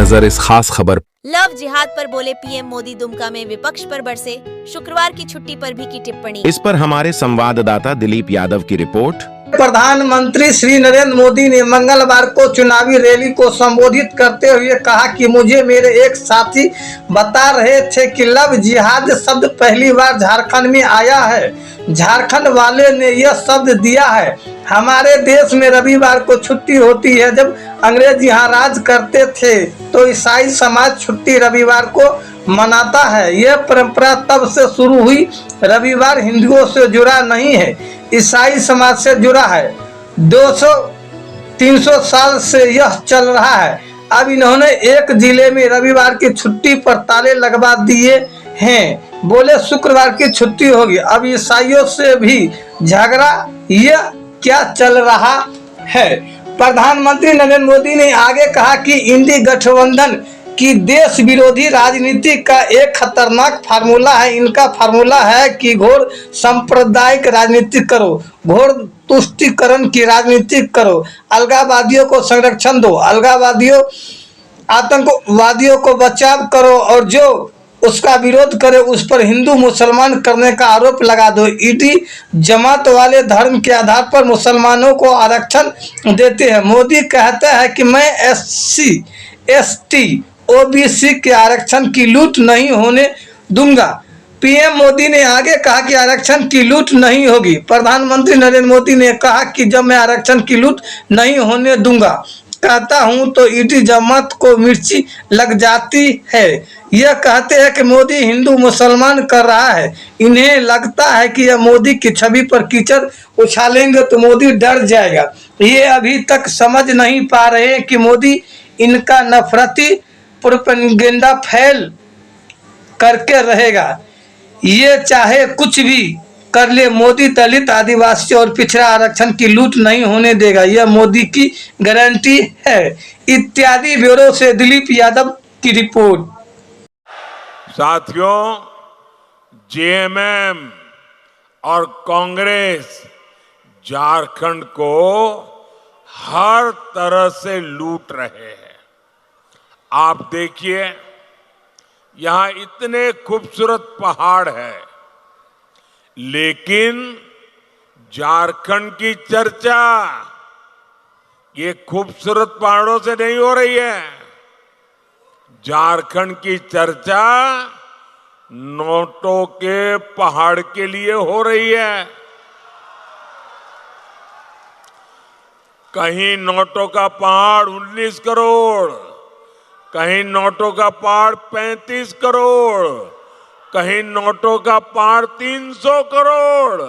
नजर इस खास खबर। लव जिहाद पर बोले पीएम मोदी, दुमका में विपक्ष पर बरसे, शुक्रवार की छुट्टी पर भी की टिप्पणी। इस पर हमारे संवाददाता दिलीप यादव की रिपोर्ट। प्रधानमंत्री श्री नरेंद्र मोदी ने मंगलवार को चुनावी रैली को संबोधित करते हुए कहा कि मुझे मेरे एक साथी बता रहे थे कि लव जिहाद शब्द पहली बार झारखंड में आया है। झारखंड वाले ने यह शब्द दिया है। हमारे देश में रविवार को छुट्टी होती है। जब अंग्रेज यहाँ राज करते थे तो ईसाई समाज छुट्टी रविवार को मनाता है। यह परंपरा तब से शुरू हुई। रविवार हिंदुओं से जुड़ा नहीं है, ईसाई समाज से जुड़ा है। 200-300 साल से यह चल रहा है। अब इन्होंने एक जिले में रविवार की छुट्टी पर ताले लगवा दिए हैं। बोले शुक्रवार की छुट्टी होगी। अब ईसाइयों से भी झगड़ा, यह क्या चल रहा है। प्रधानमंत्री नरेंद्र मोदी ने आगे कहा कि इंडी गठबंधन की देश विरोधी राजनीति का एक खतरनाक फार्मूला है। इनका फार्मूला है कि घोर सांप्रदायिक राजनीति करो, घोर तुष्टीकरण की राजनीति करो, अलगाववादियों को संरक्षण दो, अलगाववादियों आतंकवादियों को बचाव करो और जो उसका विरोध करे उस पर हिंदू मुसलमान करने का आरोप लगा दो। ईडी जमात वाले धर्म के आधार पर मुसलमानों को आरक्षण देते हैं। मोदी कहते हैं कि मैं SC, ST, OBC के आरक्षण की लूट नहीं होने दूंगा। पीएम मोदी ने आगे कहा कि आरक्षण की लूट नहीं होगी। प्रधानमंत्री नरेंद्र मोदी ने कहा कि जब मैं आरक्षण की लूट नहीं होने दूंगा कहता हूं तो ईडी जमात को मिर्ची लग जाती है। यह कहते हैं कि मोदी हिंदू मुसलमान कर रहा है। इन्हें लगता है कि यह मोदी की छवि पर कीचड़ उछालेंगे तो मोदी डर जाएगा। ये अभी तक समझ नहीं पा रहे कि मोदी इनका नफरती प्रोपेगेंडा फैल करके रहेगा। ये चाहे कुछ भी कर ले, मोदी दलित, आदिवासी और पिछड़ा आरक्षण की लूट नहीं होने देगा। यह मोदी की गारंटी है। इत्यादि ब्यूरो से दिलीप यादव की रिपोर्ट। साथियों, JMM और कांग्रेस झारखंड को हर तरह से लूट रहे हैं। आप देखिए, यहां इतने खूबसूरत पहाड़ है, लेकिन झारखंड की चर्चा ये खूबसूरत पहाड़ों से नहीं हो रही है। झारखंड की चर्चा नोटों के पहाड़ के लिए हो रही है। कहीं नोटों का पहाड़ 19 करोड़, कहीं नोटों का पहाड़ 35 करोड़, कहीं नोटों का पहाड़ 300 करोड़।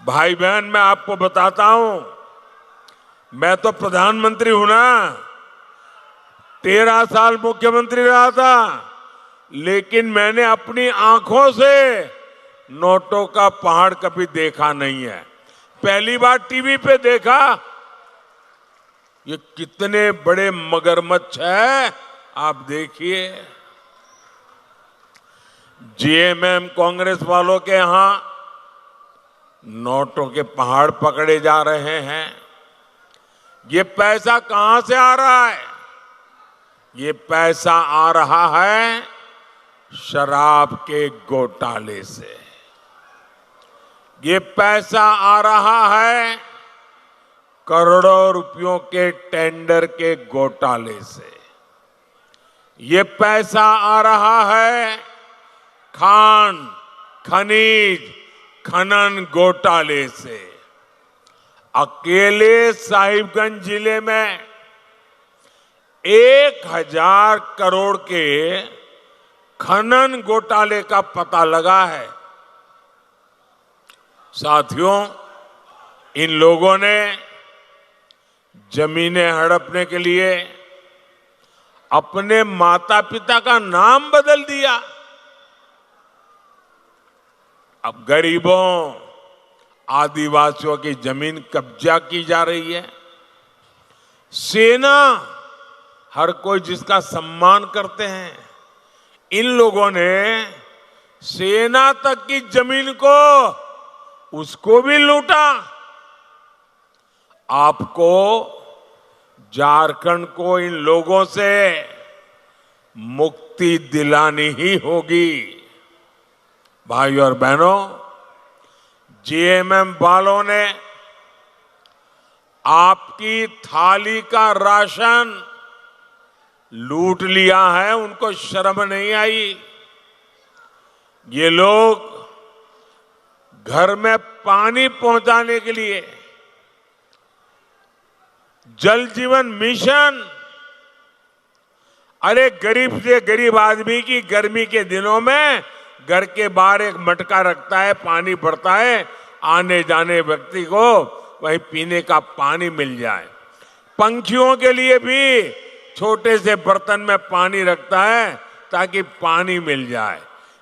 भाई बहन, मैं आपको बताता हूं, मैं तो प्रधानमंत्री हूं ना, 13 साल मुख्यमंत्री रहा था, लेकिन मैंने अपनी आंखों से नोटों का पहाड़ कभी देखा नहीं है। पहली बार टीवी पे देखा। ये कितने बड़े मगरमच्छ है, आप देखिए। JMM कांग्रेस वालों के यहां नोटों के पहाड़ पकड़े जा रहे हैं। ये पैसा कहां से आ रहा है? ये पैसा आ रहा है शराब के घोटाले से। ये पैसा आ रहा है करोड़ों रुपयों के टेंडर के घोटाले से। ये पैसा आ रहा है खान, खनिज, खनन घोटाले से। अकेले साहिबगंज जिले में 1000 करोड़ के खनन घोटाले का पता लगा है। साथियों, इन लोगों ने जमीनें हड़पने के लिए अपने माता पिता का नाम बदल दिया। अब गरीबों, आदिवासियों की जमीन कब्जा की जा रही है। सेना, हर कोई जिसका सम्मान करते हैं, इन लोगों ने सेना तक की जमीन को उसको भी लूटा। आपको झारखंड को इन लोगों से मुक्ति दिलानी ही होगी। भाइयों और बहनों, जेएमएम वालों ने आपकी थाली का राशन लूट लिया है, उनको शर्म नहीं आई। ये लोग घर में पानी पहुंचाने के लिए जल जीवन मिशन, अरे गरीब से गरीब आदमी की गर्मी के दिनों में घर के बाहर एक मटका रखता है, पानी भरता है, आने जाने व्यक्ति को वहीं पीने का पानी मिल जाए। पंछियों के लिए भी छोटे से बर्तन में पानी रखता है ताकि पानी मिल जाए।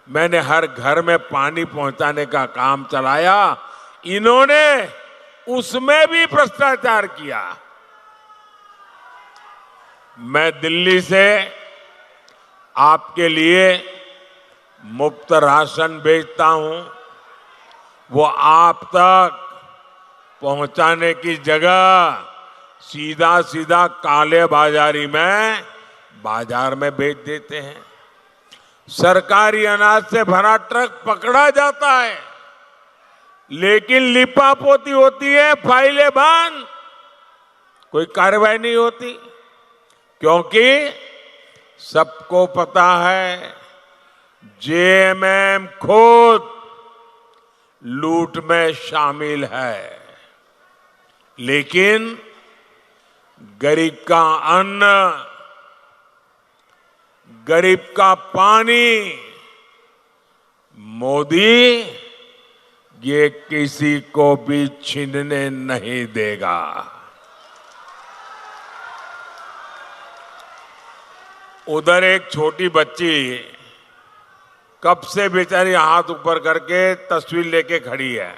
मैंने हर घर में पानी पहुंचाने का काम चलाया, इन्होंने उसमें भी भ्रष्टाचार किया। मैं दिल्ली से आपके लिए मुफ्त राशन भेजता हूं, वो आप तक पहुंचाने की जगह सीधा सीधा काले बाजारी में बाजार में बेच देते हैं। सरकारी अनाज से भरा ट्रक पकड़ा जाता है, लेकिन लिपापोती होती है, फाइलें बंद, कोई कार्रवाई नहीं होती, क्योंकि सबको पता है जेएमएम खुद लूट में शामिल है। लेकिन गरीब का अन्न, गरीब का पानी मोदी ये किसी को भी छीनने नहीं देगा। उधर एक छोटी बच्ची कब से बेचारी हाथ ऊपर करके तस्वीर लेके खड़ी है।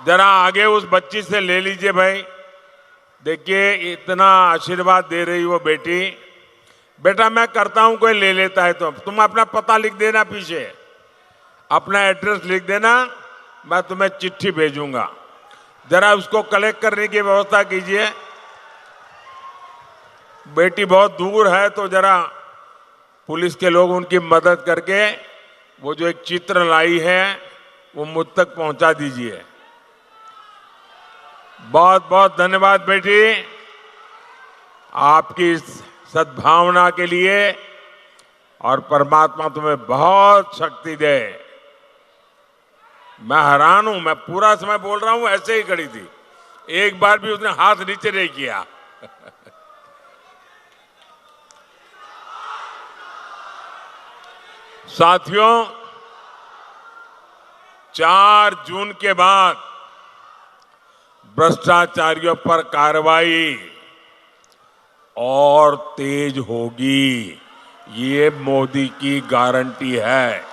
जरा आगे उस बच्ची से ले लीजिए भाई। देखिए इतना आशीर्वाद दे रही वो बेटी। बेटा मैं करता हूं, कोई ले लेता है तो तुम अपना पता लिख देना, पीछे अपना एड्रेस लिख देना, मैं तुम्हें चिट्ठी भेजूंगा। जरा उसको कलेक्ट करने की व्यवस्था कीजिए। बेटी बहुत दूर है तो जरा पुलिस के लोग उनकी मदद करके वो जो एक चित्र लाई है वो मुझ तक पहुंचा दीजिए। बहुत बहुत धन्यवाद बेटी, आपकी सद्भावना के लिए, और परमात्मा तुम्हें बहुत शक्ति दे। मैं हैरान हूं, मैं पूरा समय बोल रहा हूं, ऐसे ही खड़ी थी, एक बार भी उसने हाथ नीचे नहीं किया। साथियों, 4 जून के बाद भ्रष्टाचारियों पर कार्रवाई और तेज होगी, ये मोदी की गारंटी है।